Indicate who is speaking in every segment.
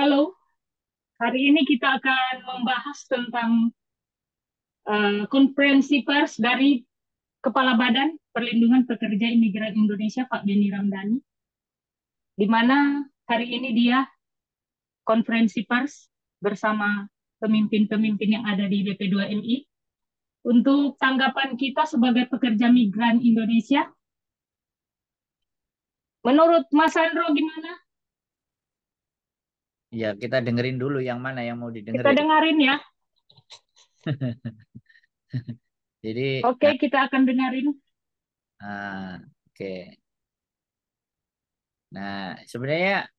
Speaker 1: Halo, hari ini kita akan membahas tentang konferensi pers dari Kepala Badan Perlindungan Pekerja Imigran Indonesia, Pak Beni Ramdhani, di mana hari ini dia konferensi pers bersama pemimpin-pemimpin yang ada di BP2MI. Untuk tanggapan kita sebagai pekerja migran Indonesia, menurut Mas Sandro gimana?
Speaker 2: Ya, kita dengerin dulu yang mana yang mau
Speaker 1: Kita
Speaker 2: didengerin.
Speaker 1: dengarin ya.
Speaker 2: Jadi,
Speaker 1: Oke, kita akan dengarin.
Speaker 2: oke. Nah, sebenarnya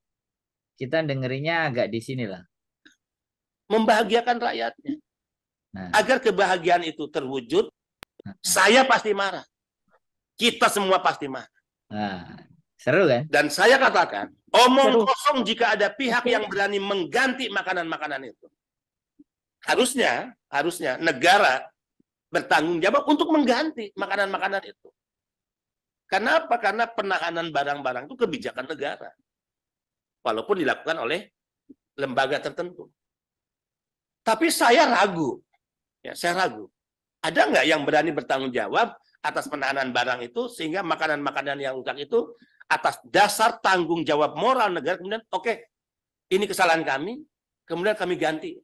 Speaker 2: kita dengerinnya agak di sini lah.
Speaker 3: Membahagiakan rakyatnya.
Speaker 2: Nah,
Speaker 3: Agar kebahagiaan itu terwujud, saya pasti marah. Kita semua pasti marah.
Speaker 2: nah, seru kan?
Speaker 3: Dan saya katakan, omong
Speaker 1: Seru.
Speaker 3: kosong jika ada pihak yang berani mengganti makanan-makanan itu. Harusnya negara bertanggung jawab untuk mengganti makanan-makanan itu. Kenapa? Karena penahanan barang-barang itu kebijakan negara. Walaupun dilakukan oleh lembaga tertentu. Tapi saya ragu. Ya, saya ragu. Ada nggak yang berani bertanggung jawab atas penahanan barang itu sehingga makanan-makanan yang rusak itu atas dasar tanggung jawab moral negara kemudian oke, ini kesalahan kami, kemudian kami ganti.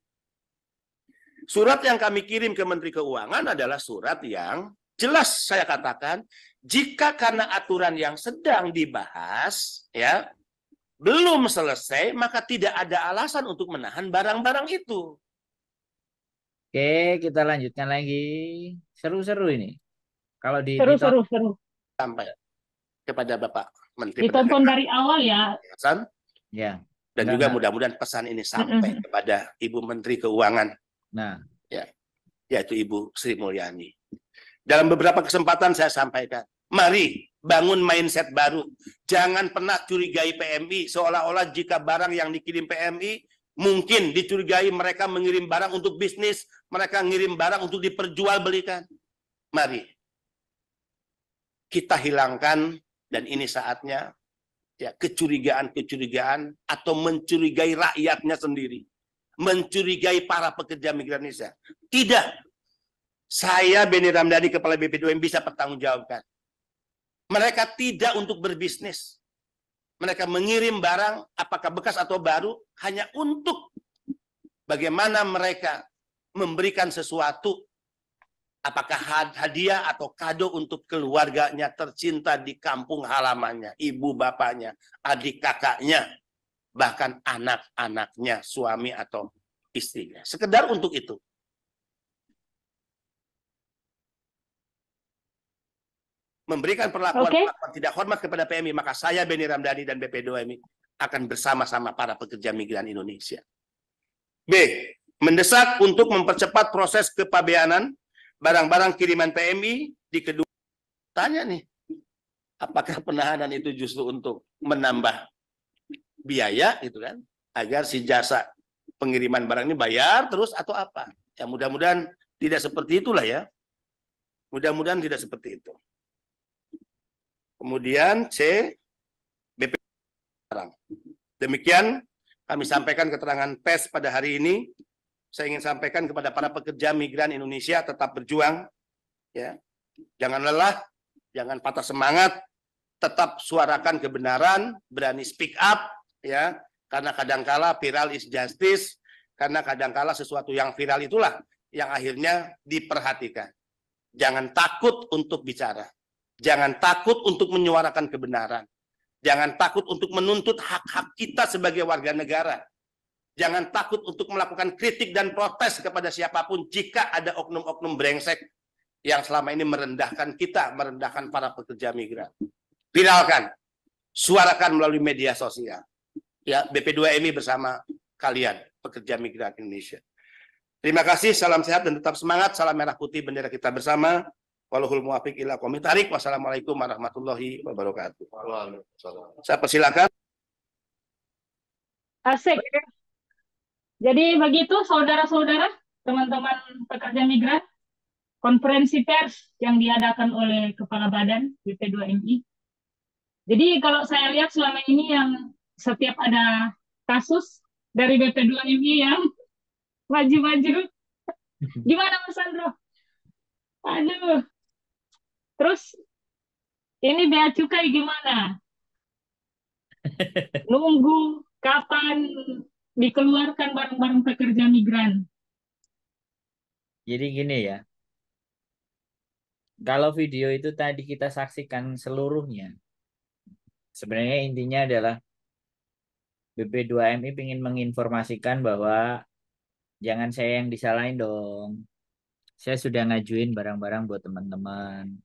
Speaker 3: Surat yang kami kirim ke Menteri Keuangan adalah surat yang jelas saya katakan jika karena aturan yang sedang dibahas ya belum selesai maka tidak ada alasan untuk menahan barang-barang itu.
Speaker 2: Oke, kita lanjutkan lagi. Seru-seru ini. Kalau
Speaker 1: Seru.
Speaker 3: Sampai kepada Bapak Menteri
Speaker 1: Ditonton dari awal ya.
Speaker 3: Perdagangan
Speaker 2: ya.
Speaker 3: dan juga mudah-mudahan pesan ini sampai kepada Ibu Menteri Keuangan.
Speaker 2: Nah,
Speaker 3: ya, yaitu Ibu Sri Mulyani. Dalam beberapa kesempatan saya sampaikan, mari bangun mindset baru. Jangan pernah curigai PMI seolah-olah jika barang yang dikirim PMI mungkin dicurigai mereka mengirim barang untuk bisnis, mereka ngirim barang untuk diperjualbelikan. Mari kita hilangkan dan ini saatnya ya kecurigaan-kecurigaan atau mencurigai rakyatnya sendiri, mencurigai para pekerja migran Indonesia. Tidak. Saya Beni Ramdhani Kepala BP2M bisa pertanggungjawabkan. Mereka tidak untuk berbisnis. Mereka mengirim barang apakah bekas atau baru hanya untuk bagaimana mereka memberikan sesuatu apakah hadiah atau kado untuk keluarganya tercinta di kampung halamannya, ibu bapaknya, adik kakaknya, bahkan anak-anaknya, suami atau istrinya. Sekedar untuk itu. Memberikan perlakuan tidak hormat kepada PMI, maka saya Beni Ramdhani dan BP2MI akan bersama-sama para pekerja migran Indonesia. B. Mendesak untuk mempercepat proses kepabeanan barang-barang kiriman PMI di kedua. Tanya nih, apakah penahanan itu justru untuk menambah biaya gitu kan, agar si jasa pengiriman barang ini bayar terus atau apa? Ya mudah-mudahan tidak seperti itulah ya. Mudah-mudahan tidak seperti itu. Kemudian C, BP barang. Demikian kami sampaikan keterangan pers pada hari ini. Saya ingin sampaikan kepada para pekerja migran Indonesia tetap berjuang, ya, jangan lelah, jangan patah semangat, tetap suarakan kebenaran, berani speak up, ya, karena kadangkala viral is justice, karena kadangkala sesuatu yang viral itulah yang akhirnya diperhatikan. Jangan takut untuk bicara, jangan takut untuk menyuarakan kebenaran, jangan takut untuk menuntut hak-hak kita sebagai warga negara. Jangan takut untuk melakukan kritik dan protes kepada siapapun jika ada oknum-oknum brengsek yang selama ini merendahkan kita, merendahkan para pekerja migran. Viralkan, suarakan melalui media sosial. Ya, BP2MI bersama kalian, pekerja migran Indonesia. Terima kasih, salam sehat dan tetap semangat. Salam merah putih bendera kita bersama. Wallahul muwaffiq ila aqwamit thoriq. Wassalamualaikum warahmatullahi wabarakatuh. Saya persilakan.
Speaker 1: Asik. Jadi begitu saudara-saudara, teman-teman pekerja migran, konferensi pers yang diadakan oleh Kepala Badan BP2MI. Jadi kalau saya lihat selama ini yang setiap ada kasus dari BP2MI yang maju-maju. Gimana Mas Sandro? Aduh, terus ini bea cukai gimana? Nunggu kapan dikeluarkan barang-barang pekerja migran.
Speaker 2: Jadi gini ya, kalau video itu tadi kita saksikan seluruhnya, sebenarnya intinya adalah BP2MI ingin menginformasikan bahwa jangan saya yang disalahin dong. Saya sudah ngajuin barang-barang buat teman-teman,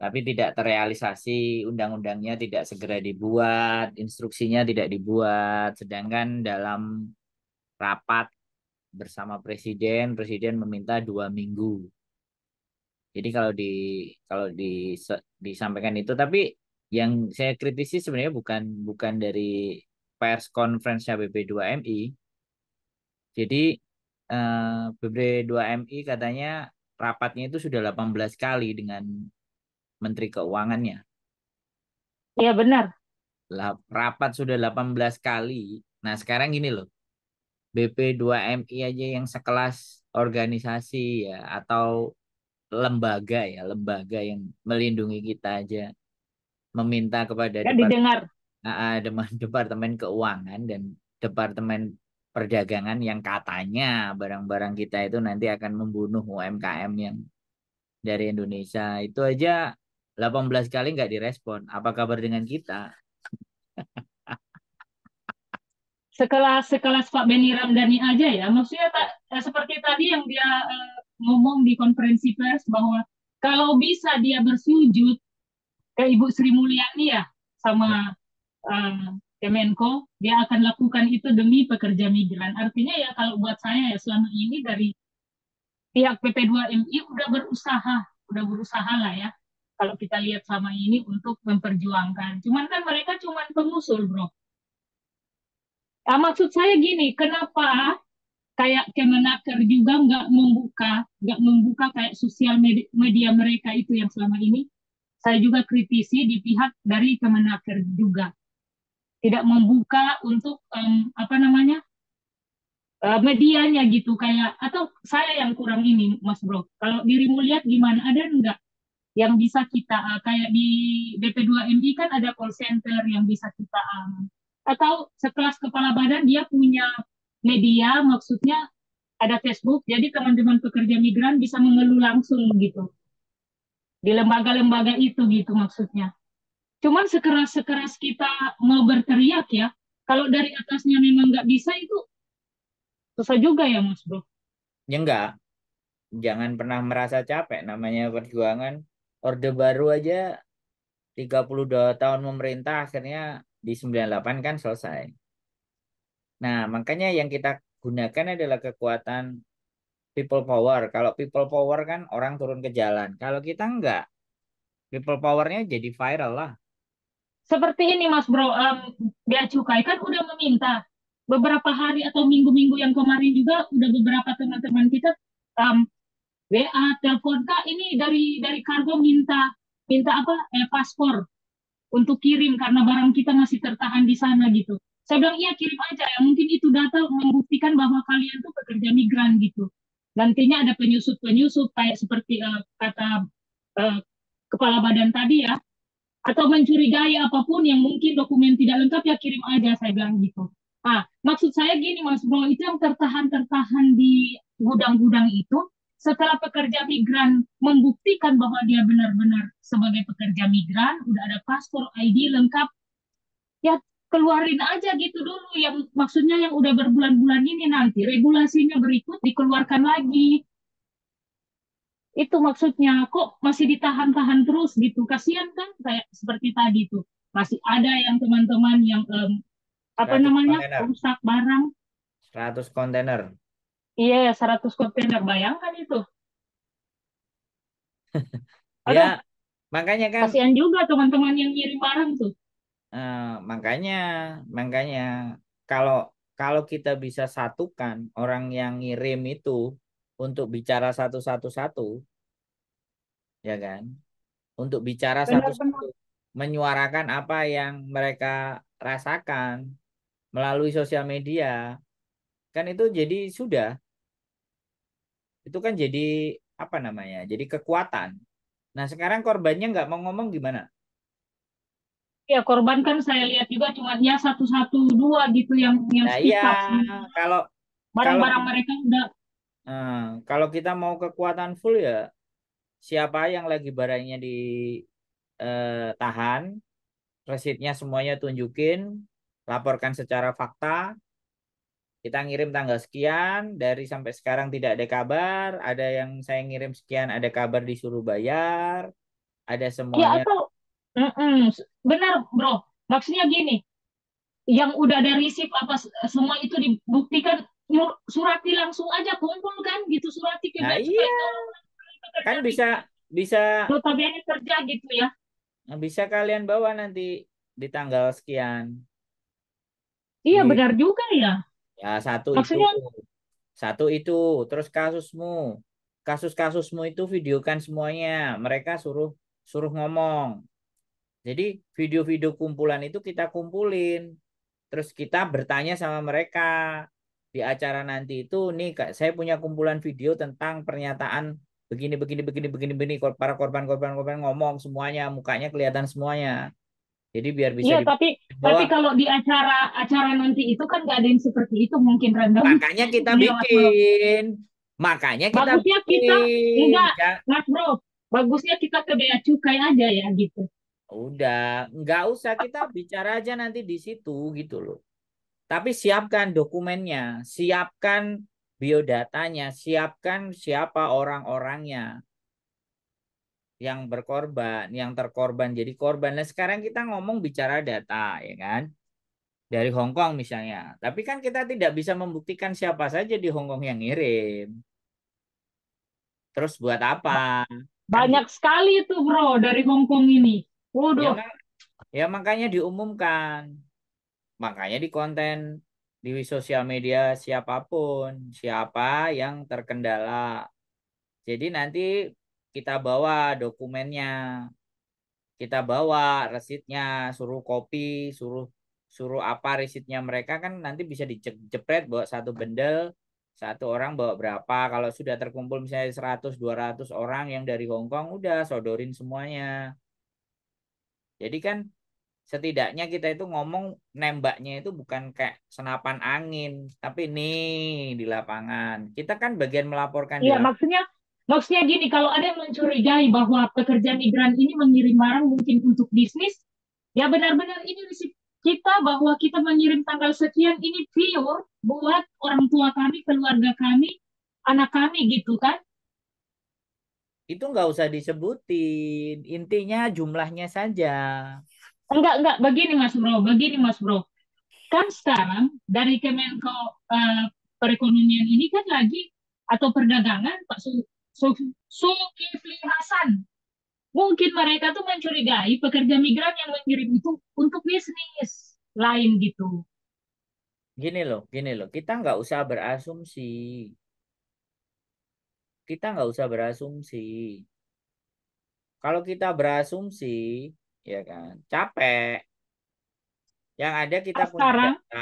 Speaker 2: tapi tidak terrealisasi, undang-undangnya tidak segera dibuat, instruksinya tidak dibuat, sedangkan dalam rapat bersama presiden, presiden meminta 2 minggu. Jadi disampaikan itu, tapi yang saya kritisi sebenarnya bukan bukan dari pers conference-nya BP2MI. Jadi BP2MI katanya rapatnya itu sudah 18 kali dengan Menteri Keuangannya.
Speaker 1: Iya benar.
Speaker 2: Rapat sudah 18 kali. Nah, sekarang gini loh. BP2MI aja yang sekelas organisasi ya atau lembaga yang melindungi kita aja meminta kepada
Speaker 1: Gak didengar.
Speaker 2: Departemen Keuangan dan Departemen Perdagangan yang katanya barang-barang kita itu nanti akan membunuh UMKM yang dari Indonesia itu aja 18 kali nggak direspon. Apa kabar dengan kita?
Speaker 1: Sekelas Pak Beni Ramdhani aja ya. Maksudnya seperti tadi yang dia ngomong di konferensi pers bahwa kalau bisa dia bersujud ke Ibu Sri Mulyani ya sama Kemenko, dia akan lakukan itu demi pekerja migran. Artinya ya kalau buat saya ya selama ini dari pihak PP2MI udah berusaha lah ya. Kalau kita lihat sama ini untuk memperjuangkan. Cuman kan mereka cuman pengusul, bro. Maksud saya gini, kenapa kayak Kemenaker juga nggak membuka kayak sosial media mereka itu yang selama ini saya juga kritisi di pihak dari Kemenaker juga tidak membuka untuk apa namanya medianya gitu kayak atau saya yang kurang ini Mas Bro. Kalau dirimu lihat gimana ada enggak yang bisa kita kayak di BP2MI kan ada call center yang bisa kita atau sekelas kepala badan dia punya media maksudnya ada Facebook jadi teman-teman pekerja migran bisa mengeluh langsung gitu di lembaga-lembaga itu gitu maksudnya. Cuman sekeras-sekeras kita mau berteriak ya, kalau dari atasnya memang nggak bisa itu susah juga ya Mas Bro.
Speaker 2: Ya enggak, jangan pernah merasa capek namanya perjuangan. Orde Baru aja 32 tahun memerintah akhirnya di 98 kan selesai. Nah, makanya yang kita gunakan adalah kekuatan people power. Kalau people power kan orang turun ke jalan. Kalau kita enggak, people powernya jadi viral lah.
Speaker 1: Seperti ini Mas Bro, Bea Cukai kan udah meminta beberapa hari atau minggu-minggu yang kemarin juga udah beberapa teman-teman kita um, WA, telepon Kak ini dari kargo minta minta apa paspor untuk kirim karena barang kita masih tertahan di sana gitu. Saya bilang iya kirim aja ya, mungkin itu data membuktikan bahwa kalian tuh pekerja migran gitu. Nantinya ada penyusup-penyusup kayak seperti kata uh, kepala badan tadi ya, atau mencurigai apapun yang mungkin dokumen tidak lengkap ya kirim aja saya bilang gitu. Maksud saya gini Mas Bro, itu yang tertahan-tertahan di gudang-gudang itu setelah pekerja migran membuktikan bahwa dia benar-benar sebagai pekerja migran, udah ada paspor, ID lengkap, ya keluarin aja gitu dulu yang maksudnya yang udah berbulan-bulan ini nanti regulasinya berikut dikeluarkan lagi. Itu maksudnya kok masih ditahan-tahan terus gitu. Kasihan kan kayak seperti tadi tuh. Masih ada yang teman-teman yang apa
Speaker 2: 100
Speaker 1: namanya
Speaker 2: kontainer.
Speaker 1: rusak barang.
Speaker 2: 100 kontainer.
Speaker 1: Iya, 100 kontainer. Bayangkan itu.
Speaker 2: Ya,
Speaker 1: Aduh,
Speaker 2: makanya kan
Speaker 1: kasihan juga teman-teman yang ngirim barang tuh.
Speaker 2: eh, makanya makanya kalau kalau kita bisa satukan orang yang ngirim itu untuk bicara satu-satu, ya kan? Untuk bicara satu-satu,
Speaker 1: Benar-benar.
Speaker 2: menyuarakan apa yang mereka rasakan. melalui sosial media. Kan itu jadi sudah, itu kan jadi apa namanya? Jadi kekuatan. Nah, sekarang korbannya nggak mau ngomong gimana?
Speaker 1: Ya korban kan saya lihat juga cuma ya satu dua gitu yang
Speaker 2: Nah, iya,
Speaker 1: speak up.
Speaker 2: kalau kalau
Speaker 1: Barang-barang mereka udah.
Speaker 2: eh, kalau kita mau kekuatan full ya siapa yang lagi barangnya ditahan, resitnya semuanya tunjukin, laporkan secara fakta, kita ngirim tanggal sekian, dari sampai sekarang tidak ada kabar, ada yang saya ngirim sekian, ada kabar disuruh bayar, ada
Speaker 1: Ya
Speaker 2: semuanya.
Speaker 1: atau benar bro. Maksudnya gini, yang udah ada receipt apa semua itu dibuktikan, surati langsung aja kumpul kan gitu, surati ke
Speaker 2: Nah
Speaker 1: bea
Speaker 2: iya,
Speaker 1: cukai, tolong
Speaker 2: kan
Speaker 1: pekerja
Speaker 2: bisa bisa
Speaker 1: notabene kerja gitu ya.
Speaker 2: bisa kalian bawa nanti di tanggal sekian.
Speaker 1: Iya
Speaker 2: Di
Speaker 1: benar juga ya.
Speaker 2: ya satu itu,
Speaker 1: Maksudnya
Speaker 2: satu itu, terus kasus-kasusmu itu videokan semuanya. Mereka suruh suruh ngomong. Jadi video-video kumpulan itu kita kumpulin. Terus kita bertanya sama mereka di acara nanti itu, nih Kak, saya punya kumpulan video tentang pernyataan begini begini begini begini begini, para korban ngomong semuanya, mukanya kelihatan semuanya. Jadi biar bisa
Speaker 1: iya,
Speaker 2: di
Speaker 1: tapi
Speaker 2: bahwa
Speaker 1: kalau di acara nanti itu kan gak ada yang seperti itu, mungkin random.
Speaker 2: makanya kita
Speaker 1: Iya Mas Bro.
Speaker 2: bikin. Makanya kita
Speaker 1: Bagusnya kita
Speaker 2: bikin.
Speaker 1: enggak,
Speaker 2: Ya,
Speaker 1: Mas Bro. Bagusnya kita ke bea cukai aja ya gitu.
Speaker 2: udah, nggak usah kita bicara aja nanti di situ gitu loh. Tapi siapkan dokumennya, siapkan biodatanya, siapkan siapa orang-orangnya yang berkorban, yang terkorban jadi korban. Nah, sekarang kita ngomong bicara data, ya kan? Dari Hong Kong misalnya. Tapi kan kita tidak bisa membuktikan siapa saja di Hong Kong yang ngirim. Terus buat apa? Kan
Speaker 1: Banyak
Speaker 2: gitu.
Speaker 1: sekali itu bro dari Hong Kong ini.
Speaker 2: Ya,
Speaker 1: Waduh,
Speaker 2: ya makanya diumumkan. Makanya di konten di sosial media siapapun, siapa yang terkendala. Jadi nanti kita bawa dokumennya, kita bawa resitnya, suruh kopi, suruh suruh apa resitnya mereka kan nanti bisa dijepret bawa satu bendel, satu orang bawa berapa. Kalau sudah terkumpul misalnya 100-200 orang yang dari Hong Kong udah sodorin semuanya. Jadi kan setidaknya kita itu ngomong nembaknya itu bukan kayak senapan angin, tapi nih di lapangan. Kita kan bagian melaporkan di
Speaker 1: iya
Speaker 2: lapangan.
Speaker 1: maksudnya gini, kalau ada yang mencurigai bahwa pekerja migran ini mengirim barang mungkin untuk bisnis, ya benar-benar ini risiko kita bahwa kita mengirim tanggal sekian ini pure buat orang tua kami, keluarga kami, anak kami gitu kan.
Speaker 2: Itu nggak usah disebutin, intinya jumlahnya saja.
Speaker 1: Enggak, begini Mas Bro. Kan sekarang dari Kemenko eh, Perekonomian ini kan lagi, atau perdagangan Pak Zulkifli Hasan. Mungkin mereka tuh mencurigai pekerja migran yang mengirim itu untuk bisnis lain gitu.
Speaker 2: Gini loh, kita nggak usah berasumsi, kita nggak usah berasumsi. Kalau kita berasumsi, ya kan, capek. Yang ada kita
Speaker 1: Nah,
Speaker 2: punya
Speaker 1: sekarang
Speaker 2: data,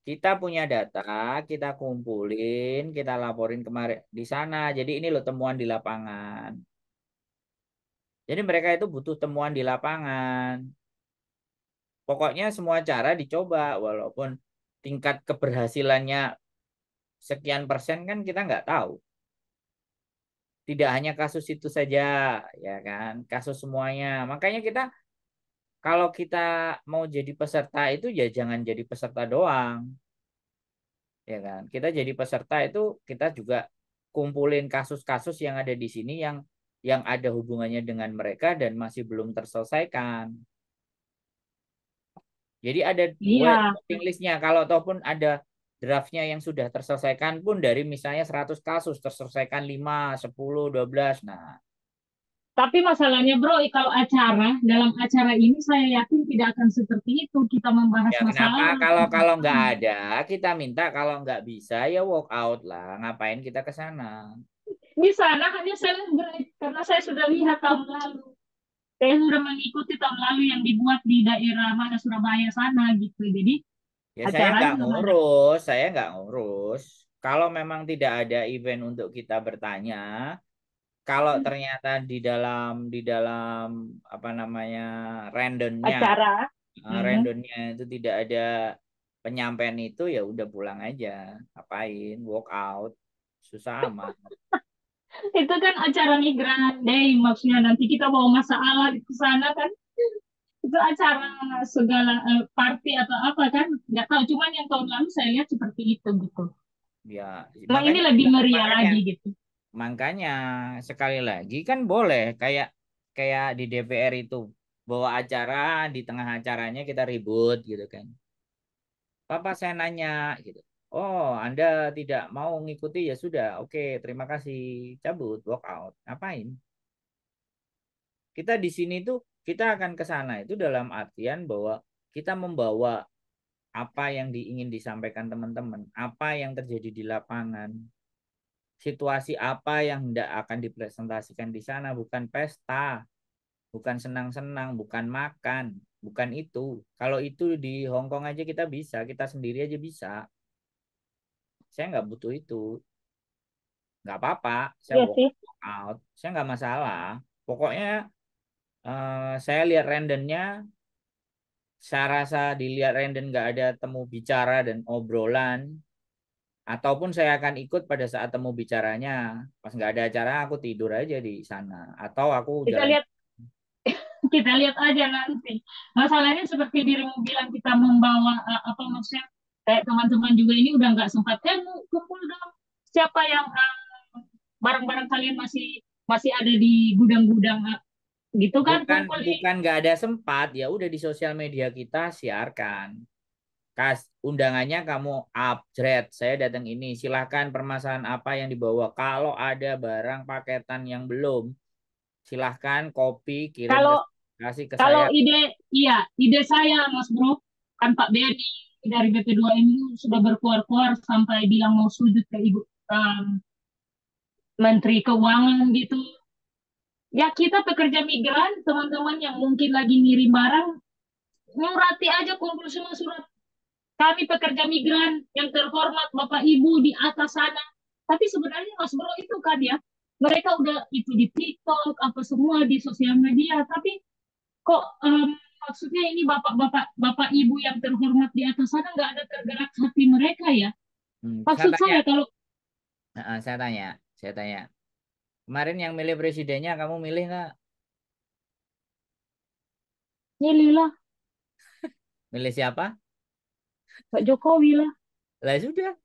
Speaker 2: kita punya data, kita kumpulin, kita laporin kemarin di sana. Jadi ini loh temuan di lapangan. Jadi mereka itu butuh temuan di lapangan. Pokoknya semua cara dicoba, walaupun tingkat keberhasilannya sekian persen kan kita nggak tahu. Tidak hanya kasus itu saja, ya kan? Kasus semuanya. Makanya kita kalau kita mau jadi peserta itu ya jangan jadi peserta doang, ya kan? Kita jadi peserta itu kita juga kumpulin kasus-kasus yang ada di sini yang ada hubungannya dengan mereka dan masih belum terselesaikan. Jadi ada
Speaker 1: iya,
Speaker 2: waiting listnya. Kalau ataupun ada draftnya yang sudah terselesaikan pun dari misalnya 100 kasus terselesaikan 5, 10, 12. Nah,
Speaker 1: tapi masalahnya bro, kalau dalam acara ini saya yakin tidak akan seperti itu. Kita membahas
Speaker 2: ya kenapa
Speaker 1: masalah
Speaker 2: kalau
Speaker 1: tentang
Speaker 2: kalau nggak
Speaker 1: kami.
Speaker 2: ada kita minta kalau nggak bisa ya walk out lah. Ngapain kita ke sana?
Speaker 1: Di sana hanya celebrate karena saya sudah lihat tahun lalu. Saya sudah mengikuti tahun lalu yang dibuat di daerah mana Surabaya sana gitu. Jadi
Speaker 2: Ya
Speaker 1: Acaranya belum ada.
Speaker 2: saya nggak ngurus. Kalau memang tidak ada event untuk kita bertanya, kalau ternyata di dalam apa namanya randomnya,
Speaker 1: Acara. Hmm.
Speaker 2: randomnya itu tidak ada penyampaian itu, ya udah pulang aja. Ngapain? Walk out. Susah amat.
Speaker 1: Itu kan acara Migran Day, maksudnya nanti kita bawa masalah ke sana kan. Itu acara segala party atau apa kan? Nggak tahu, cuman yang tahun lalu saya lihat seperti itu gitu.
Speaker 2: Ya,
Speaker 1: Emang ini
Speaker 2: makanya
Speaker 1: lebih meriah
Speaker 2: makanya
Speaker 1: lagi gitu.
Speaker 2: makanya sekali lagi kan boleh kayak kayak di DPR itu bawa acara, di tengah acaranya kita ribut gitu kan. Papa saya nanya gitu. Oh, Anda tidak mau ngikuti, ya sudah. Oke, terima kasih. Cabut, walk out. Ngapain? Kita di sini tuh kita akan ke sana itu dalam artian bahwa kita membawa apa yang ingin disampaikan teman-teman, apa yang terjadi di lapangan, situasi apa yang hendak akan dipresentasikan di sana, bukan pesta, bukan senang-senang, bukan makan, bukan itu. Kalau itu di Hong Kong aja kita bisa, kita sendiri aja bisa. Saya nggak butuh itu, nggak apa-apa. Saya
Speaker 1: Iya
Speaker 2: walk
Speaker 1: sih.
Speaker 2: out, saya nggak masalah. Pokoknya saya lihat randomnya, saya rasa dilihat random nggak ada temu bicara dan obrolan, ataupun saya akan ikut pada saat temu bicaranya. Pas nggak ada acara, aku tidur aja di sana, atau aku
Speaker 1: Kita
Speaker 2: jalan.
Speaker 1: lihat kita lihat aja nanti. Masalahnya seperti dirimu bilang kita membawa apa maksudnya kayak teman-teman juga ini udah nggak sempat kumpul dong. Siapa yang barang-barang kalian masih masih ada di gudang-gudang gitu kan
Speaker 2: Bukan
Speaker 1: kumpulin.
Speaker 2: bukan nggak ada sempat, ya udah di sosial media kita siarkan. Undangannya kamu upgrade, saya datang ini, silahkan permasalahan apa yang dibawa. Kalau ada barang paketan yang belum, silahkan copy kirim ke,
Speaker 1: Kalau
Speaker 2: kasih ke
Speaker 1: kalau
Speaker 2: saya.
Speaker 1: ide saya Mas Bro, kan Pak Beni dari BP2 ini sudah berkuar-kuar sampai bilang mau sujud ke Ibu Menteri Keuangan gitu. Ya kita pekerja migran, teman-teman yang mungkin lagi ngirim barang, nyurati aja kumpul semua surat. Kami pekerja migran yang terhormat Bapak Ibu di atas sana. Tapi sebenarnya Mas Bro itu kan ya, mereka udah itu di TikTok, apa semua di sosial media. Tapi kok maksudnya ini bapak-bapak, bapak ibu yang terhormat di atas sana nggak ada tergerak hati mereka ya?
Speaker 2: Saya
Speaker 1: Maksud
Speaker 2: tanya,
Speaker 1: saya kalau
Speaker 2: saya tanya. Kemarin yang milih presidennya kamu milih nggak?
Speaker 1: milihlah
Speaker 2: Milih siapa?
Speaker 1: Pak Jokowi lah.
Speaker 2: Lah sudah.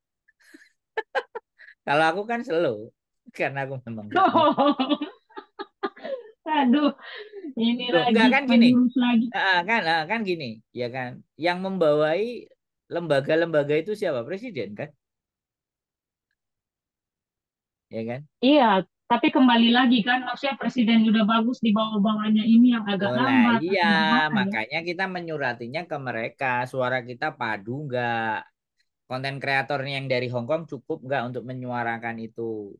Speaker 2: Kalau aku kan slow, karena aku memang nggak mau.
Speaker 1: Aduh, ini
Speaker 2: Loh,
Speaker 1: lagi
Speaker 2: enggak kan gini.
Speaker 1: menjurus lagi.
Speaker 2: Kan gini, ya kan. Yang membawai lembaga-lembaga itu siapa? Presiden kan? Ya kan?
Speaker 1: Iya, tapi kembali lagi kan, maksudnya presiden udah bagus di bawah-bawahnya ini yang agak
Speaker 2: Oh lah
Speaker 1: lambat
Speaker 2: iya,
Speaker 1: atau gimana ya?
Speaker 2: makanya kita menyuratinya ke mereka. Suara kita padu nggak? Konten kreatornya yang dari Hong Kong cukup nggak untuk menyuarakan itu?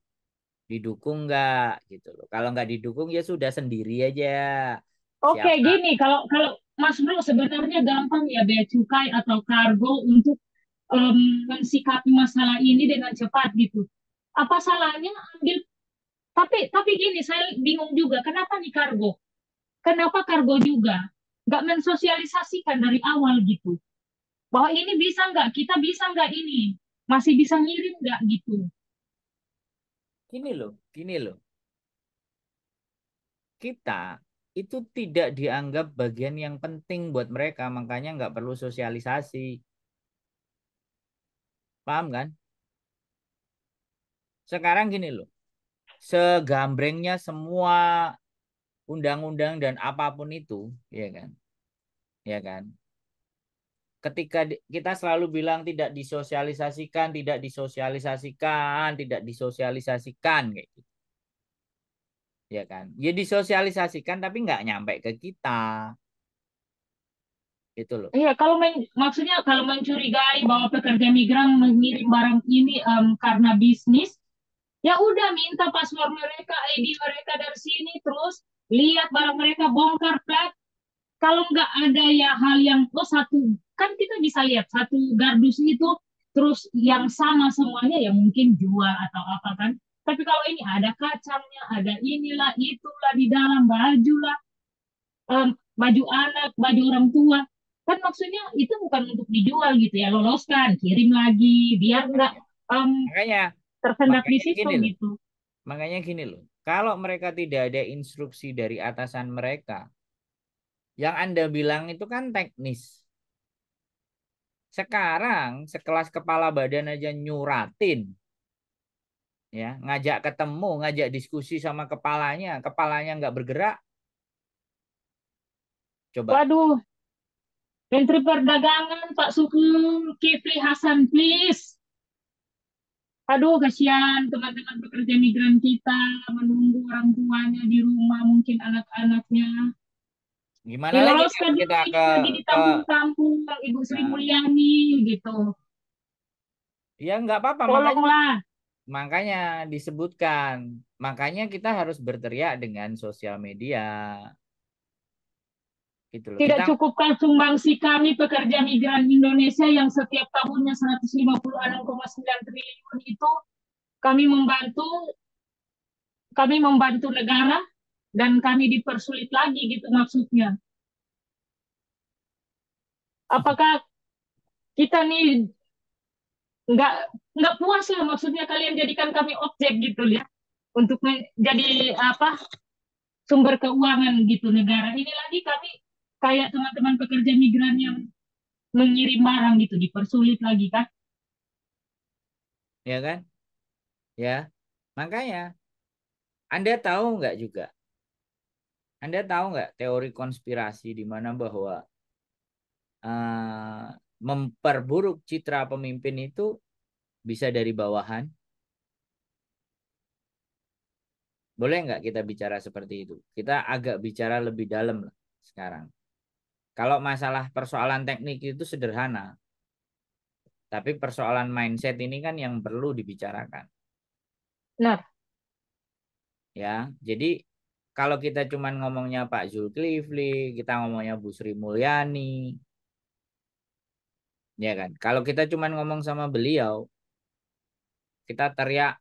Speaker 2: Didukung nggak gitu loh. Kalau nggak didukung ya sudah sendiri aja.
Speaker 1: Oke,
Speaker 2: Siapa?
Speaker 1: gini, kalau Mas Bro sebenarnya gampang ya bea cukai atau kargo untuk mensikapi masalah ini dengan cepat gitu. Apa salahnya ambil? Tapi gini, saya bingung juga, kenapa nih kargo? Kenapa kargo juga? Nggak mensosialisasikan dari awal gitu. Bahwa ini bisa nggak, kita bisa nggak ini? Masih bisa ngirim nggak gitu?
Speaker 2: Gini loh. Kita itu tidak dianggap bagian yang penting buat mereka, makanya nggak perlu sosialisasi. Paham kan? Sekarang gini loh, segambrengnya semua undang-undang dan apapun itu, ya kan? Ya kan? Ketika kita selalu bilang tidak disosialisasikan, tidak disosialisasikan kayak gitu. Ya kan? Ya disosialisasikan tapi nggak nyampe ke kita. Itu loh.
Speaker 1: Iya, maksudnya kalau mencurigai bahwa pekerja migran mengirim barang ini karena bisnis, ya udah minta password mereka, ID mereka dari sini, terus lihat barang mereka, bongkar plat, kalau nggak ada ya hal yang satu, kan kita bisa lihat satu gardus itu terus yang sama semuanya ya mungkin jual atau apa kan. Tapi kalau ini ada kacangnya, ada inilah itulah di dalam baju lah, baju anak, baju orang tua, kan maksudnya itu bukan untuk dijual gitu ya, loloskan, kirim lagi biar nggak em,
Speaker 2: Makanya,
Speaker 1: tersendat di
Speaker 2: makanya
Speaker 1: situ
Speaker 2: gini loh.
Speaker 1: gitu.
Speaker 2: Makanya gini loh. Kalau mereka tidak ada instruksi dari atasan mereka, yang Anda bilang itu kan teknis. Sekarang sekelas kepala badan aja nyuratin, ya, ngajak ketemu, ngajak diskusi sama kepalanya nggak bergerak. Coba.
Speaker 1: Waduh, Menteri Perdagangan Pak Zulkifli Hasan, please. Aduh, kasihan teman-teman pekerja migran kita menunggu orang tuanya di rumah, mungkin anak-anaknya.
Speaker 2: Gimana lagi
Speaker 1: Diloloskan
Speaker 2: kalau
Speaker 1: dulu
Speaker 2: kita
Speaker 1: ini lagi
Speaker 2: ke
Speaker 1: ditampung-tampung Ibu Sri
Speaker 2: nah,
Speaker 1: Mulyani gitu.
Speaker 2: ya nggak apa-apa, makanya
Speaker 1: Tolonglah.
Speaker 2: makanya disebutkan. Makanya kita harus berteriak dengan sosial media. Gitu loh.
Speaker 1: Tidak
Speaker 2: Kita
Speaker 1: cukupkah sumbangsi kami pekerja migran Indonesia yang setiap tahunnya 156,9 triliun itu kami membantu kami membantu negara dan kami dipersulit lagi gitu maksudnya. Apakah kita nih nggak nggak puas lah maksudnya kalian jadikan kami objek gitu ya untuk menjadi apa sumber keuangan gitu negara ini lagi kami kayak teman-teman pekerja migran yang mengirim barang gitu dipersulit lagi kan.
Speaker 2: ya kan? Ya. Makanya Anda tahu nggak juga? Anda tahu nggak teori konspirasi di mana bahwa eh, memperburuk citra pemimpin itu bisa dari bawahan? Boleh nggak kita bicara seperti itu? Kita agak bicara lebih dalam lah sekarang. Kalau masalah persoalan teknik itu sederhana, tapi persoalan mindset ini kan yang perlu dibicarakan.
Speaker 1: Nah,
Speaker 2: Ya, jadi kalau kita cuman ngomongnya Pak Zulkifli, kita ngomongnya Bu Sri Mulyani, ya kan? Kalau kita cuman ngomong sama beliau, kita teriak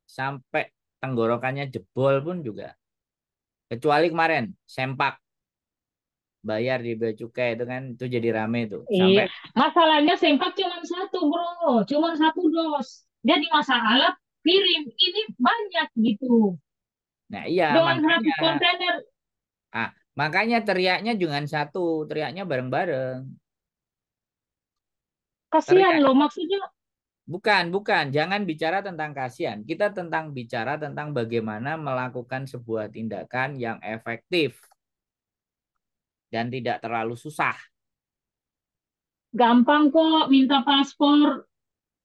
Speaker 2: sampai tenggorokannya jebol pun juga. Kecuali kemarin, Sempak bayar di bea cukai itu kan itu jadi rame tuh.
Speaker 1: iya
Speaker 2: Sampai
Speaker 1: masalahnya sempak cuma satu bro, cuma satu dos, jadi masalah kirim ini banyak gitu
Speaker 2: nah iya
Speaker 1: dengan
Speaker 2: makanya
Speaker 1: 100 kontainer.
Speaker 2: ah makanya teriaknya jangan satu, teriaknya bareng-bareng.
Speaker 1: Kasihan
Speaker 2: Teriak
Speaker 1: loh maksudnya.
Speaker 2: bukan, jangan bicara tentang kasihan. Kita tentang bicara tentang bagaimana melakukan sebuah tindakan yang efektif dan tidak terlalu susah.
Speaker 1: Gampang kok minta paspor.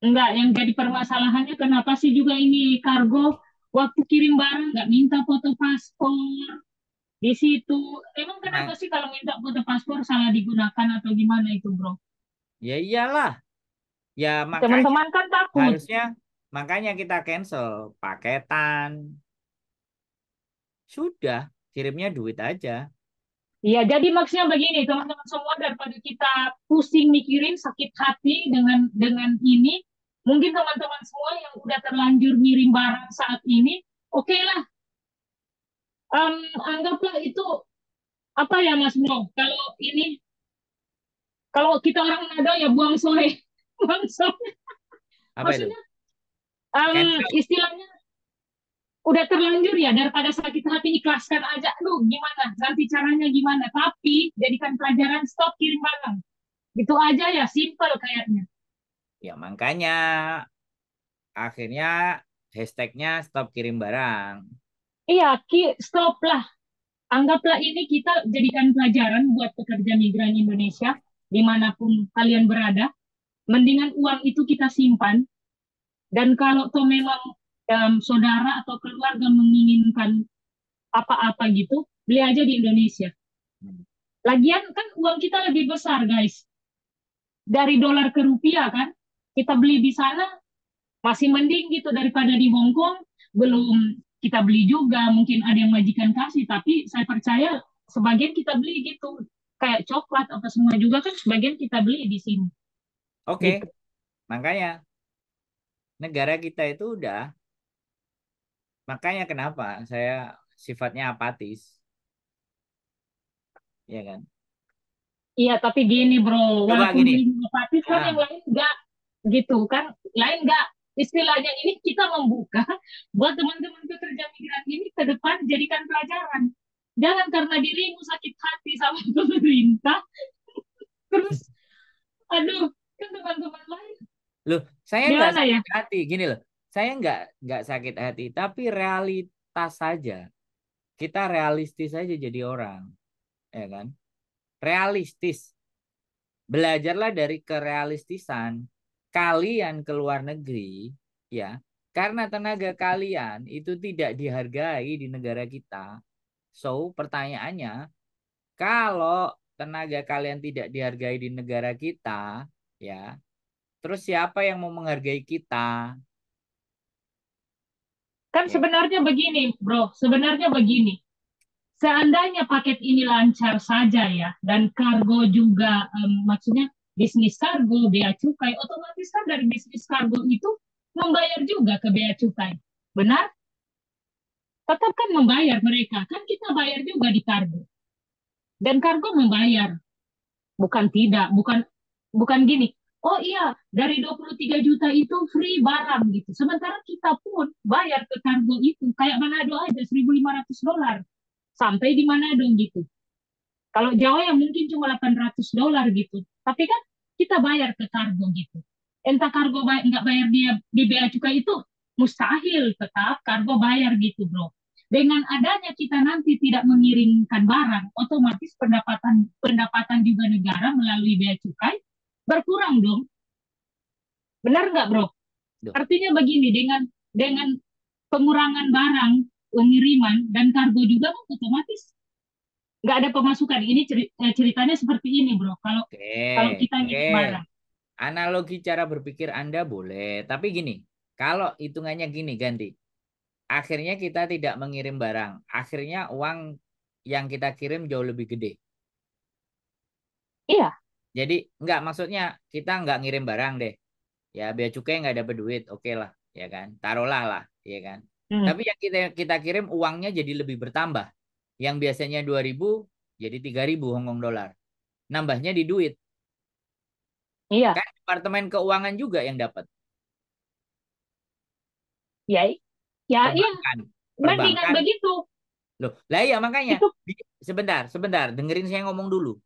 Speaker 1: Enggak, yang jadi permasalahannya kenapa sih juga ini kargo waktu kirim barang nggak minta foto paspor di situ. Emang kenapa
Speaker 2: Nah,
Speaker 1: sih kalau minta foto paspor salah digunakan atau gimana itu, bro?
Speaker 2: ya iyalah. Ya makanya
Speaker 1: Teman-teman kan takut.
Speaker 2: harusnya makanya kita cancel paketan. Sudah, kirimnya duit aja.
Speaker 1: Ya, jadi maksudnya begini, teman-teman semua daripada kita pusing mikirin sakit hati dengan ini, mungkin teman-teman semua yang udah terlanjur ngirim barang saat ini, oke lah, anggaplah itu apa ya Mas Bro? Kalau ini kalau kita orang Manado ya buang sore, buang sore.
Speaker 2: Apa itu?
Speaker 1: Maksudnya
Speaker 2: Cancel.
Speaker 1: istilahnya udah terlanjur ya daripada sakit hati ikhlaskan aja. Aduh gimana? Nanti caranya gimana? Tapi jadikan pelajaran stop kirim barang. Itu aja ya simple kayaknya.
Speaker 2: Ya makanya akhirnya hashtagnya stop kirim barang.
Speaker 1: Iya, stop lah. Anggaplah ini kita jadikan pelajaran buat pekerja migran Indonesia dimanapun kalian berada. Mendingan uang itu kita simpan. Dan kalau tuh memang saudara atau keluarga menginginkan apa-apa gitu, beli aja di Indonesia. Lagian kan uang kita lebih besar, guys. Dari dolar ke rupiah kan. Kita beli di sana masih mending gitu daripada di Hong Kong. Belum kita beli juga, mungkin ada yang majikan kasih, tapi saya percaya sebagian kita beli gitu. kayak coklat apa semua juga kan sebagian kita beli di sini.
Speaker 2: Oke,
Speaker 1: Gitu.
Speaker 2: makanya negara kita itu makanya kenapa saya sifatnya apatis, ya kan?
Speaker 1: Iya, tapi gini bro,
Speaker 2: Coba
Speaker 1: walaupun
Speaker 2: gini,
Speaker 1: ini gratis kan yang
Speaker 2: ah,
Speaker 1: lain enggak gitu kan. Lain enggak. Istilahnya ini kita membuka buat teman-teman pekerja migran ini ke depan jadikan pelajaran. Jangan karena dirimu sakit hati sama pemerintah, terus aduh, kan teman-teman lain
Speaker 2: loh, saya nggak
Speaker 1: gimana ya?
Speaker 2: sakit hati, gini loh, saya nggak sakit hati, tapi realitas saja, kita realistis saja jadi orang, ya kan? Realistis, belajarlah dari kerealistisan. Kalian ke luar negeri, ya, karena tenaga kalian itu tidak dihargai di negara kita. So, pertanyaannya, kalau tenaga kalian tidak dihargai di negara kita, ya, terus siapa yang mau menghargai kita?
Speaker 1: Kan
Speaker 2: Ya,
Speaker 1: sebenarnya begini, bro. Sebenarnya begini. Seandainya paket ini lancar saja ya, dan kargo juga, maksudnya bisnis kargo, bea cukai, otomatis kan dari bisnis kargo itu membayar juga ke bea cukai. Benar? Tetap kan membayar mereka. Kan kita bayar juga di kargo. Dan kargo membayar. Bukan tidak, bukan gini. Oh iya, dari 23 juta itu free barang gitu. Sementara kita pun bayar ke kargo itu. Kayak Manado aja, $1.500. Sampai di Manado gitu. Kalau Jawa yang mungkin cuma $800 gitu. Tapi kan kita bayar ke kargo gitu. Entah kargo nggak bayar dia di bea cukai itu mustahil, tetap kargo bayar gitu bro. Dengan adanya kita nanti tidak mengirimkan barang, otomatis pendapatan pendapatan juga negara melalui bea cukai berkurang dong. Benar nggak bro?
Speaker 2: loh.
Speaker 1: Artinya begini, dengan pengurangan barang, pengiriman dan kargo juga kan otomatis nggak ada pemasukan. Ini ceritanya seperti ini, bro. Kalau
Speaker 2: Oke,
Speaker 1: kalau kita
Speaker 2: oke.
Speaker 1: ngirim barang,
Speaker 2: Analogi cara berpikir Anda boleh, tapi gini, kalau hitungannya gini ganti. Akhirnya kita tidak mengirim barang. Akhirnya uang yang kita kirim jauh lebih gede.
Speaker 1: iya,
Speaker 2: Jadi enggak maksudnya kita enggak ngirim barang deh. Ya bea cukai nggak dapat duit, oke lah, ya kan? Taruhlah lah, ya kan?
Speaker 1: hmm,
Speaker 2: Tapi yang kita kirim uangnya jadi lebih bertambah. Yang biasanya 2.000 jadi 3.000 Hong Kong dolar. Nambahnya di duit.
Speaker 1: iya,
Speaker 2: Kan Departemen Keuangan juga yang dapat.
Speaker 1: ya, ya, iya.
Speaker 2: Perbankan,
Speaker 1: Mendingan
Speaker 2: perbankan.
Speaker 1: begitu.
Speaker 2: Loh, lah ya makanya
Speaker 1: Itu,
Speaker 2: sebentar, sebentar, dengerin saya ngomong dulu.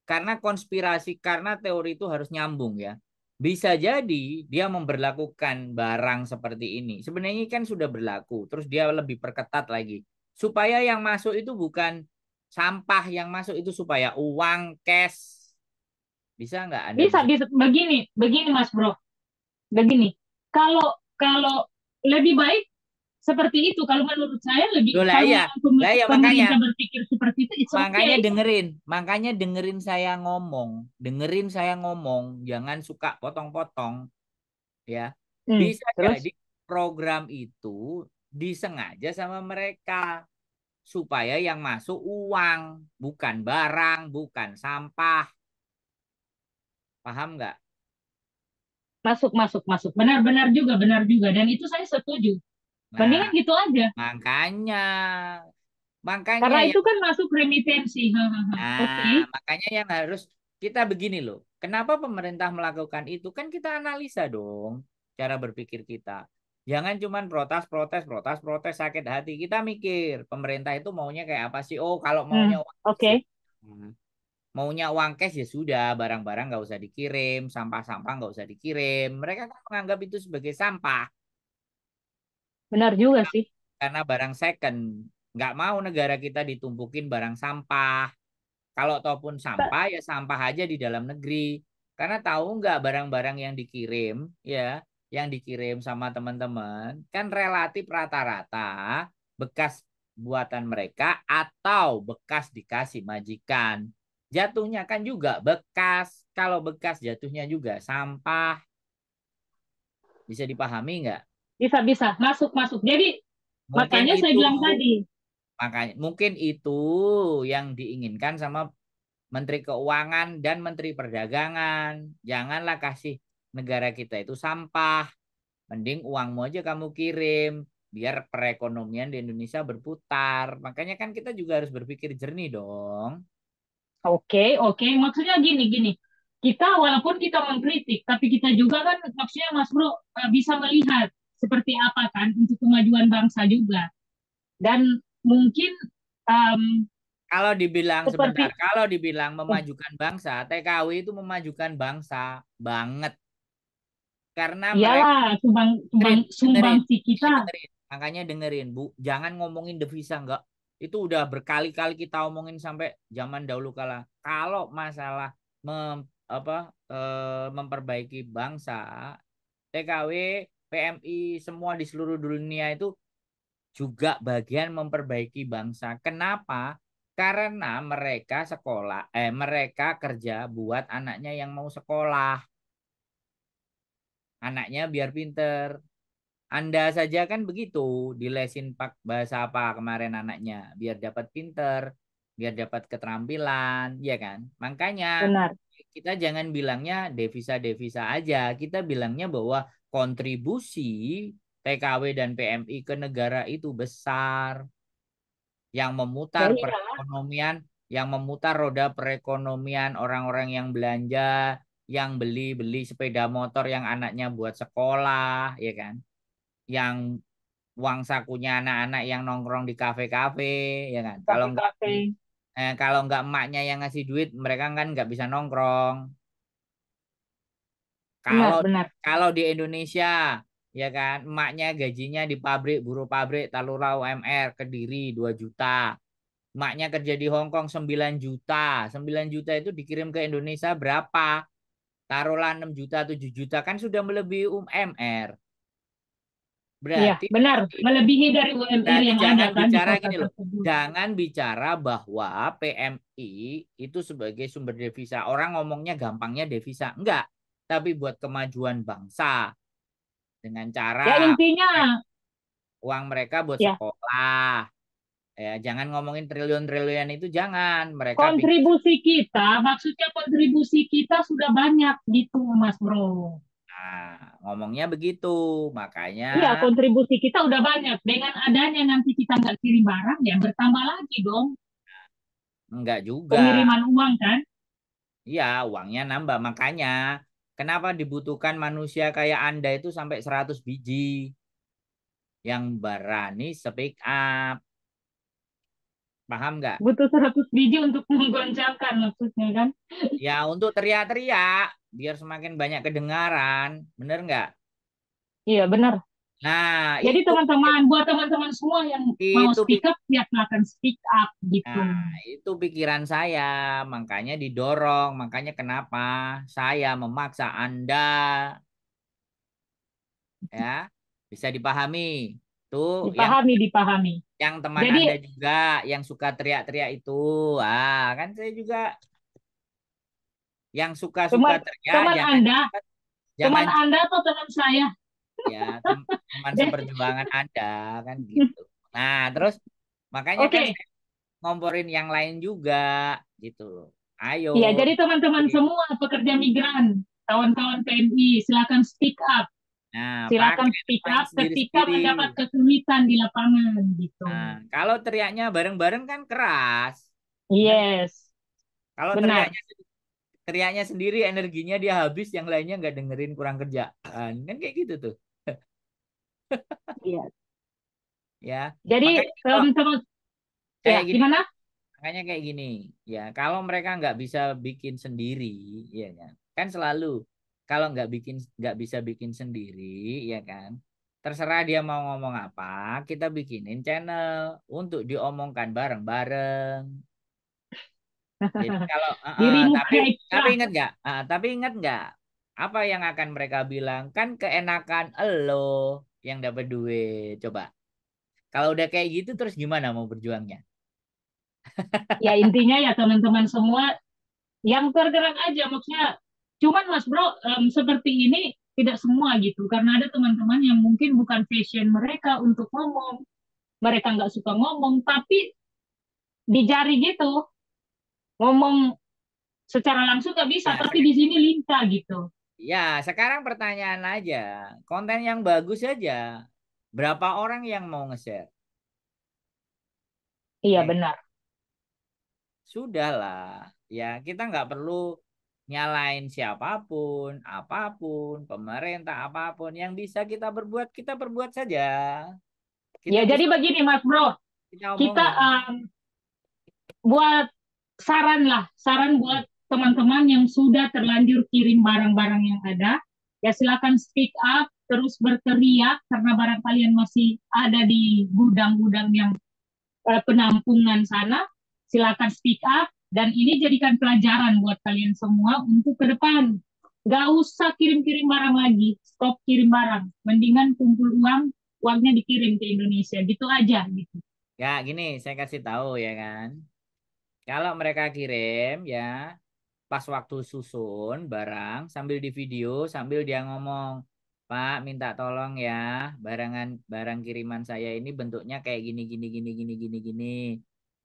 Speaker 2: Karena konspirasi, karena teori itu harus nyambung ya. Bisa jadi dia memberlakukan barang seperti ini. Sebenarnya kan sudah berlaku, terus dia lebih perketat lagi. Supaya yang masuk itu bukan sampah, yang masuk itu supaya uang cash. Bisa nggak Anda
Speaker 1: bisa,
Speaker 2: bisa?
Speaker 1: bisa. Begini, Mas Bro. Begini. Kalau kalau lebih baik seperti itu. Kalau menurut saya lebih,
Speaker 2: Loh
Speaker 1: kalau memang
Speaker 2: lah ya makanya.
Speaker 1: pemerintah berpikir seperti itu, it's
Speaker 2: Makanya
Speaker 1: okay.
Speaker 2: dengerin saya ngomong, jangan suka potong-potong, ya. Bisa
Speaker 1: Terus,
Speaker 2: jadi program itu disengaja sama mereka supaya yang masuk uang, bukan barang, bukan sampah. Paham nggak?
Speaker 1: masuk, masuk, masuk. Benar-benar juga, benar juga. Dan itu saya setuju.
Speaker 2: Nah,
Speaker 1: Mendingan gitu aja.
Speaker 2: makanya makanya
Speaker 1: Karena
Speaker 2: yang
Speaker 1: itu kan masuk remitensi. Hahaha. Oke.
Speaker 2: makanya yang harus kita begini loh. Kenapa pemerintah melakukan itu? Kan kita analisa dong cara berpikir kita. Jangan cuman protes, protes, protes, protes, sakit hati. Kita mikir pemerintah itu maunya kayak apa sih? Oh, kalau maunya uang cash ya.
Speaker 1: Oke.
Speaker 2: Maunya uang cash ya sudah, barang-barang nggak usah dikirim, sampah-sampah nggak usah dikirim. Mereka kan menganggap itu sebagai sampah
Speaker 1: Benar juga sih.
Speaker 2: karena barang second. Nggak mau negara kita ditumpukin barang sampah. Kalau ataupun sampah ya sampah aja di dalam negeri. Karena tahu nggak barang-barang yang dikirim ya, yang dikirim sama teman-teman kan relatif rata-rata bekas buatan mereka atau bekas dikasih majikan. Jatuhnya kan juga bekas. Kalau bekas jatuhnya juga sampah. Bisa dipahami nggak?
Speaker 1: Bisa, bisa. Masuk, masuk. Jadi,
Speaker 2: Mungkin
Speaker 1: makanya saya
Speaker 2: itu
Speaker 1: bilang tadi.
Speaker 2: makanya mungkin itu yang diinginkan sama Menteri Keuangan dan Menteri Perdagangan. Janganlah kasih negara kita itu sampah. Mending uangmu aja kamu kirim biar perekonomian di Indonesia berputar. Makanya kan kita juga harus berpikir jernih dong.
Speaker 1: Oke, oke. Maksudnya gini. Kita walaupun kita mengkritik, tapi kita juga kan maksudnya Mas Bro bisa melihat seperti apa kan untuk kemajuan bangsa juga. Dan mungkin em,
Speaker 2: Kalau dibilang sebentar,
Speaker 1: seperti
Speaker 2: kalau dibilang
Speaker 1: eh,
Speaker 2: memajukan bangsa, TKW itu memajukan bangsa banget karena mereka
Speaker 1: iyalah sumbang sumbang
Speaker 2: dengerin, dengerin,
Speaker 1: sumbangsi
Speaker 2: ini
Speaker 1: kita.
Speaker 2: dengerin. Makanya dengerin, Bu. Jangan ngomongin devisa enggak. Itu udah berkali-kali kita omongin sampai zaman dahulu kala. Kalau masalah memperbaiki bangsa, TKW, PMI, semua di seluruh dunia itu juga bagian memperbaiki bangsa. Kenapa? Karena mereka kerja buat anaknya yang mau sekolah. Anaknya biar pinter. Anda saja kan begitu, dilesin pak bahasa apa kemarin anaknya, biar dapat pinter, biar dapat keterampilan, ya kan? Makanya
Speaker 1: Benar.
Speaker 2: kita jangan bilangnya devisa-devisa aja, kita bilangnya bahwa kontribusi TKW dan PMI ke negara itu besar, yang
Speaker 1: Ya
Speaker 2: memutar
Speaker 1: iya,
Speaker 2: perekonomian, yang memutar roda perekonomian orang-orang yang belanja, yang beli-beli sepeda motor yang anaknya buat sekolah, ya kan? Yang uang sakunya anak-anak yang nongkrong di kafe-kafe, ya kan?
Speaker 1: kafe-kafe.
Speaker 2: Kalau nggak emaknya yang ngasih duit, mereka kan nggak bisa nongkrong. Kalau
Speaker 1: Benar, benar.
Speaker 2: kalau di Indonesia, ya kan, emaknya gajinya di pabrik, buruh pabrik, Talura UMR, Kediri 2 juta. Emaknya kerja di Hong Kong 9 juta. 9 juta itu dikirim ke Indonesia berapa? Taruhlah 6 juta, 7 juta. Kan sudah melebihi UMR.
Speaker 1: Iya,
Speaker 2: Berarti
Speaker 1: benar. Melebihi dari UMR
Speaker 2: Berarti
Speaker 1: yang ada
Speaker 2: jangan
Speaker 1: kan di
Speaker 2: bicara
Speaker 1: kota
Speaker 2: gini loh.
Speaker 1: tersebut.
Speaker 2: Jangan bicara bahwa PMI itu sebagai sumber devisa. Orang ngomongnya gampangnya devisa. Enggak. Tapi buat kemajuan bangsa. Dengan
Speaker 1: Ya
Speaker 2: cara
Speaker 1: intinya
Speaker 2: uang mereka buat
Speaker 1: ya
Speaker 2: sekolah. Ya, jangan ngomongin triliun-triliun itu jangan. Mereka pingin.
Speaker 1: kontribusi kita, maksudnya kontribusi kita sudah banyak gitu Mas Bro.
Speaker 2: Nah, ngomongnya begitu. Makanya
Speaker 1: Iya, kontribusi kita udah banyak. Dengan adanya nanti kita nggak kirim barang, ya bertambah lagi dong
Speaker 2: enggak juga.
Speaker 1: pengiriman uang kan.
Speaker 2: Iya, uangnya nambah. Makanya kenapa dibutuhkan manusia kayak Anda itu sampai 100 biji yang berani speak up. Paham nggak?
Speaker 1: Butuh 100 biji untuk menggoncangkan maksudnya kan.
Speaker 2: Ya untuk teriak-teriak biar semakin banyak kedengaran. Bener nggak?
Speaker 1: Iya, benar.
Speaker 2: Nah,
Speaker 1: Jadi
Speaker 2: itu
Speaker 1: teman-teman, buat teman-teman semua yang mau
Speaker 2: itu
Speaker 1: speak up, ya akan speak up gitu.
Speaker 2: nah, itu pikiran saya. Makanya didorong, makanya kenapa saya memaksa Anda ya. Bisa dipahami. Tuh yang
Speaker 1: Dipahami, dipahami.
Speaker 2: yang teman
Speaker 1: Jadi
Speaker 2: Anda juga yang suka teriak-teriak itu. Ah, kan saya juga yang suka-suka
Speaker 1: teman
Speaker 2: teriak
Speaker 1: teman
Speaker 2: jangan
Speaker 1: Anda, teman
Speaker 2: jangan
Speaker 1: Anda atau teman saya?
Speaker 2: ya teman
Speaker 1: Jadi,
Speaker 2: seperjuangan Anda kan gitu. Nah, terus makanya kan
Speaker 1: oke.
Speaker 2: saya ngomporin yang lain juga gitu. Ayo.
Speaker 1: Iya, jadi teman-teman semua pekerja migran, kawan-kawan PMI, silakan speak up.
Speaker 2: Nah,
Speaker 1: Silakan
Speaker 2: pakai
Speaker 1: speak
Speaker 2: teman
Speaker 1: up ketika
Speaker 2: sendiri-sendiri.
Speaker 1: mendapat kesulitan di lapangan gitu.
Speaker 2: Nah, kalau teriaknya bareng-bareng kan keras. Bener nggak?
Speaker 1: Yes,
Speaker 2: Kalau
Speaker 1: benar.
Speaker 2: teriaknya sendiri energinya dia habis, yang lainnya nggak dengerin kurang kerjaan. Kan kayak gitu tuh.
Speaker 1: Iya.
Speaker 2: Ya.
Speaker 1: Jadi
Speaker 2: Makanya kalau
Speaker 1: teman-teman, ya
Speaker 2: kayak gini
Speaker 1: gimana?
Speaker 2: Makanya kayak gini, ya kalau mereka nggak bisa bikin sendiri, ya kan, kan selalu kalau nggak bisa bikin sendiri, ya kan, terserah dia mau ngomong apa, kita bikinin channel untuk diomongkan bareng-bareng. Jadi kalau,
Speaker 1: Dirimu
Speaker 2: tapi
Speaker 1: hype lah.
Speaker 2: ingat nggak, apa yang akan mereka bilang? Kan keenakan elo yang dapat duit. Coba, kalau udah kayak gitu terus gimana mau berjuangnya?
Speaker 1: Ya intinya ya teman-teman semua yang tergerak aja maksudnya. Cuman Mas Bro, seperti ini tidak semua gitu. Karena ada teman-teman yang mungkin bukan passion mereka untuk ngomong. Mereka nggak suka ngomong, tapi di jari gitu ngomong secara langsung nggak bisa,
Speaker 2: Ya,
Speaker 1: tapi di sini lincah gitu.
Speaker 2: ya, sekarang pertanyaan aja. Konten yang bagus saja. Berapa orang yang mau nge-share?
Speaker 1: Iya
Speaker 2: Ya,
Speaker 1: benar.
Speaker 2: sudahlah. Ya, kita nggak perlu nyalain siapapun, apapun, pemerintah apapun. Yang bisa kita perbuat saja.
Speaker 1: Ya
Speaker 2: Kita
Speaker 1: jadi
Speaker 2: bisa
Speaker 1: begini Mas Bro,
Speaker 2: kita
Speaker 1: kita
Speaker 2: omongin.
Speaker 1: buat saran buat teman-teman yang sudah terlanjur kirim barang-barang yang ada, ya silakan speak up, terus berteriak karena barang kalian masih ada di gudang-gudang yang penampungan sana, silakan speak up dan ini jadikan pelajaran buat kalian semua untuk ke depan. Gak usah kirim-kirim barang lagi, stop kirim barang. Mendingan kumpul uang, uangnya dikirim ke Indonesia, gitu aja gitu.
Speaker 2: Ya, gini, saya kasih tahu ya kan. Kalau mereka kirim ya, pas waktu susun barang sambil di video sambil dia ngomong, Pak minta tolong ya, barang kiriman saya ini bentuknya kayak gini gini gini gini gini gini,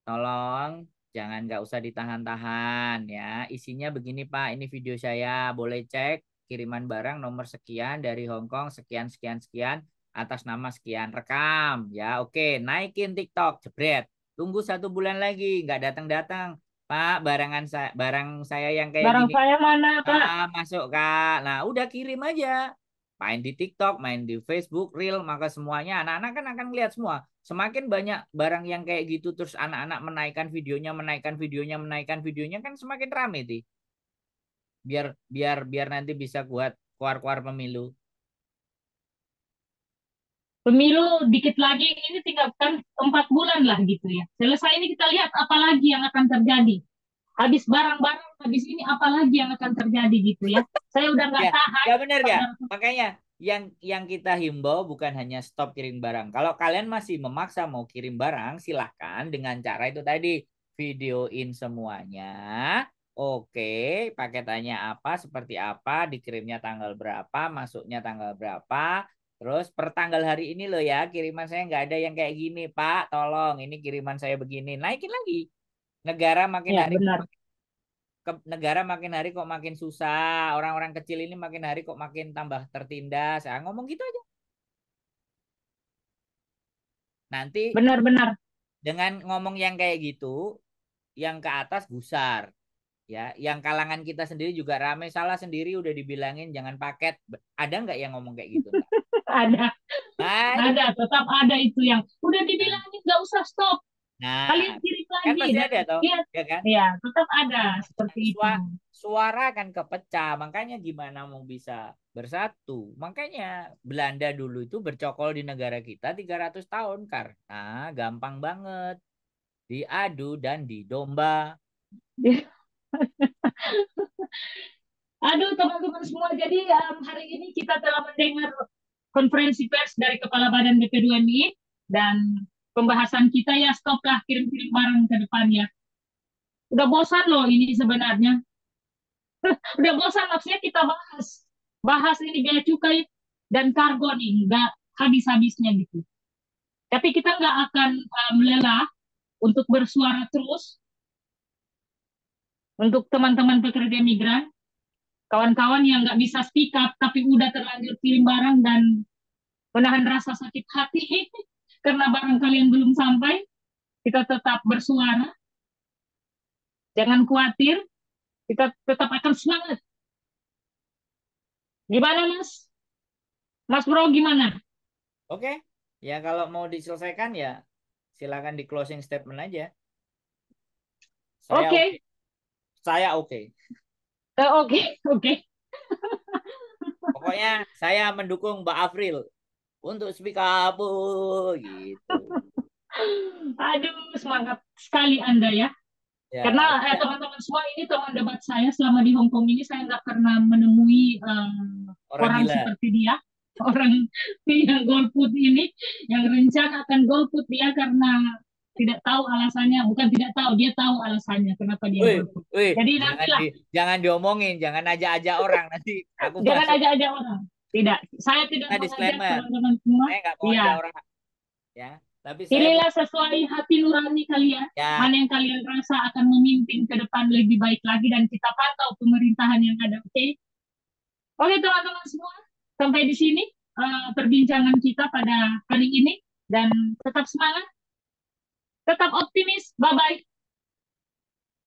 Speaker 2: tolong jangan nggak usah ditahan-tahan ya, isinya begini Pak, ini video saya, boleh cek kiriman barang nomor sekian dari Hong Kong sekian sekian sekian atas nama sekian, rekam ya, oke, naikin TikTok jebret, tunggu 1 bulan lagi nggak datang-datang, Pak, barang saya yang kayak
Speaker 1: Barang
Speaker 2: gini
Speaker 1: saya mana, Kak?
Speaker 2: masuk Kak. Nah, udah kirim aja. Main di TikTok, main di Facebook, Reel, maka semuanya anak-anak kan akan lihat semua. Semakin banyak barang yang kayak gitu terus anak-anak menaikkan videonya, menaikkan videonya, menaikkan videonya kan semakin rame sih. Biar biar biar nanti bisa buat keluar-keluar pemilu.
Speaker 1: Pemilu dikit lagi, ini tinggal kan 4 bulan lah gitu ya. Selesai ini kita lihat apa lagi yang akan terjadi. Habis barang-barang, habis ini apa lagi yang akan terjadi gitu ya. Saya udah nggak
Speaker 2: Ya,
Speaker 1: tahan.
Speaker 2: ya benar gak?
Speaker 1: Saudara.
Speaker 2: Makanya yang kita himbau bukan hanya stop kirim barang. Kalau kalian masih memaksa mau kirim barang, silahkan dengan cara itu tadi, videoin semuanya. Oke, paketannya apa, seperti apa, dikirimnya tanggal berapa, masuknya tanggal berapa. Terus per tanggal hari ini loh ya, kiriman saya nggak ada yang kayak gini, Pak. Tolong, ini kiriman saya begini. Naikin lagi. Negara makin
Speaker 1: Ya
Speaker 2: hari
Speaker 1: benar.
Speaker 2: negara makin hari kok makin susah, orang-orang kecil ini makin hari kok makin tambah tertindas. Ah, ngomong gitu aja. Nanti
Speaker 1: Benar-benar.
Speaker 2: dengan ngomong yang kayak gitu, yang ke atas gusar, ya. Yang kalangan kita sendiri juga rame, salah sendiri udah dibilangin jangan paket. Ada nggak yang ngomong kayak gitu? Nggak.
Speaker 1: Ada,
Speaker 2: Ada.
Speaker 1: ada, tetap ada itu yang udah
Speaker 2: Nah,
Speaker 1: dibilangin nggak usah stop.
Speaker 2: nah,
Speaker 1: Kalian kirim
Speaker 2: kan
Speaker 1: lagi
Speaker 2: pasti
Speaker 1: dan
Speaker 2: ada toh,
Speaker 1: ya,
Speaker 2: ya kan?
Speaker 1: ya tetap ada seperti itu.
Speaker 2: Suara kan kepecah, makanya gimana mau bisa bersatu. Makanya Belanda dulu itu bercokol di negara kita 300 tahun karena gampang banget diadu dan didomba.
Speaker 1: Aduh teman-teman semua, jadi hari ini kita telah mendengar konferensi pers dari Kepala Badan BP2MI dan pembahasan kita ya stoplah kirim-kirim barang ke depan ya. Udah bosan loh ini sebenarnya. Udah bosan maksudnya kita bahas ini bea cukai dan kargo nih nggak habis-habisnya gitu. Tapi kita nggak akan lelah untuk bersuara terus untuk teman-teman pekerja migran, kawan-kawan yang nggak bisa speak up tapi udah terlanjur kirim barang dan menahan rasa sakit hati karena barang kalian belum sampai, kita tetap bersuara, jangan khawatir, kita tetap akan semangat. Gimana Mas? Mas Bro gimana?
Speaker 2: Oke, ya kalau mau diselesaikan ya silakan di closing statement aja. Saya
Speaker 1: Oke,
Speaker 2: oke. Saya oke.
Speaker 1: oke, oke.
Speaker 2: Pokoknya saya mendukung Mbak Afril untuk speak up gitu.
Speaker 1: Aduh, semangat sekali Anda ya. Karena
Speaker 2: Ya, ya.
Speaker 1: teman-teman semua ini teman debat saya selama di Hong Kong ini saya nggak pernah menemui
Speaker 2: Orang
Speaker 1: orang
Speaker 2: gila.
Speaker 1: seperti dia, orang yang golput ini, yang rencana akan golput dia karena tidak tahu alasannya, bukan tidak tahu, dia tahu alasannya kenapa dia
Speaker 2: Wih,
Speaker 1: golput.
Speaker 2: wih,
Speaker 1: Jadi nantilah,
Speaker 2: jangan diomongin, jangan ajak-ajak orang nanti aku
Speaker 1: jangan
Speaker 2: masuk.
Speaker 1: ajak-ajak orang. Tidak, saya tidak
Speaker 2: Nah,
Speaker 1: mengajak
Speaker 2: disclaimer,
Speaker 1: teman-teman semua.
Speaker 2: saya nggak mau
Speaker 1: Iya,
Speaker 2: ajak orang, ya. Tapi saya
Speaker 1: Pilihlah sesuai hati nurani kalian.
Speaker 2: ya
Speaker 1: Mana yang kalian rasa akan memimpin ke depan lebih baik lagi dan kita pantau pemerintahan yang ada. Oke? Oke teman-teman semua, sampai di sini perbincangan kita pada hari ini dan tetap semangat, tetap optimis. Bye bye.